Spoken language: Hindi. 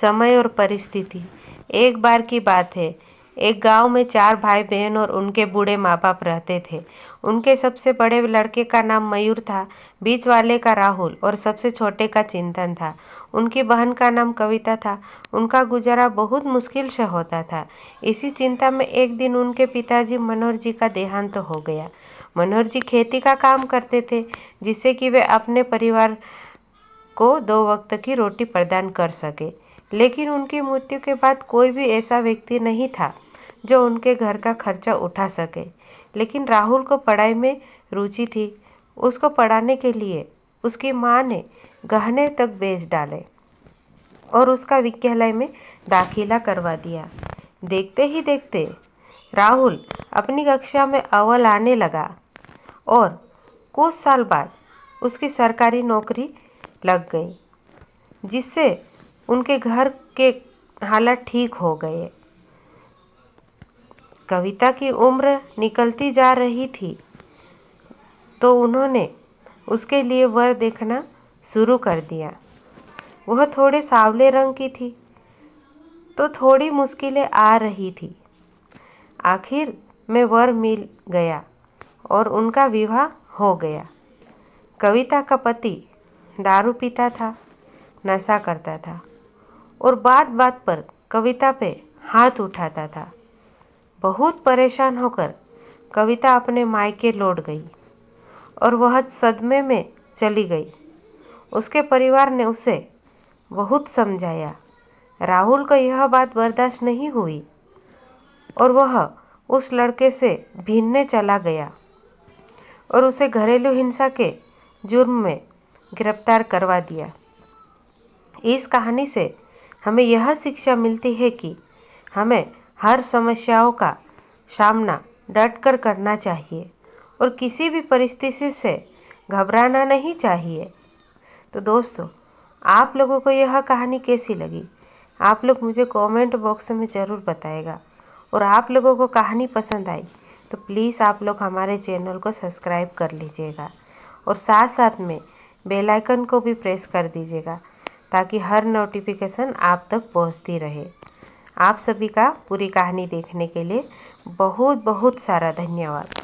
समय और परिस्थिति। एक बार की बात है, एक गांव में 4 भाई बहन और उनके बूढ़े माँ बाप रहते थे। उनके सबसे बड़े लड़के का नाम मयूर था, बीच वाले का राहुल और सबसे छोटे का चिंतन था। उनकी बहन का नाम कविता था। उनका गुजारा बहुत मुश्किल से होता था। इसी चिंता में एक दिन उनके पिताजी मनोहर जी का देहांत हो गया। मनोहर जी खेती का काम करते थे, जिससे कि वे अपने परिवार को 2 वक्त की रोटी प्रदान कर सके। लेकिन उनकी मृत्यु के बाद कोई भी ऐसा व्यक्ति नहीं था जो उनके घर का खर्चा उठा सके। लेकिन राहुल को पढ़ाई में रुचि थी। उसको पढ़ाने के लिए उसकी माँ ने गहने तक बेच डाले और उसका विद्यालय में दाखिला करवा दिया। देखते ही देखते राहुल अपनी कक्षा में अव्वल आने लगा और कुछ साल बाद उसकी सरकारी नौकरी लग गई, जिससे उनके घर के हालात ठीक हो गए। कविता की उम्र निकलती जा रही थी तो उन्होंने उसके लिए वर देखना शुरू कर दिया। वह थोड़े सांवले रंग की थी तो थोड़ी मुश्किलें आ रही थी। आखिर में वर मिल गया और उनका विवाह हो गया। कविता का पति दारू पीता था, नशा करता था और बात बात पर कविता पे हाथ उठाता था। बहुत परेशान होकर कविता अपने मायके लौट गई और वह सदमे में चली गई। उसके परिवार ने उसे बहुत समझाया। राहुल को यह बात बर्दाश्त नहीं हुई और वह उस लड़के से भिड़ने चला गया और उसे घरेलू हिंसा के जुर्म में गिरफ्तार करवा दिया। इस कहानी से हमें यह शिक्षा मिलती है कि हमें हर समस्याओं का सामना डटकर करना चाहिए और किसी भी परिस्थिति से घबराना नहीं चाहिए। तो दोस्तों, आप लोगों को यह कहानी कैसी लगी? आप लोग मुझे कमेंट बॉक्स में ज़रूर बताएगा। और आप लोगों को कहानी पसंद आई तो प्लीज़ आप लोग हमारे चैनल को सब्सक्राइब कर लीजिएगा और साथ साथ में बेल आइकन को भी प्रेस कर दीजिएगा, ताकि हर नोटिफिकेशन आप तक पहुंचती रहे। आप सभी का पूरी कहानी देखने के लिए बहुत बहुत सारा धन्यवाद।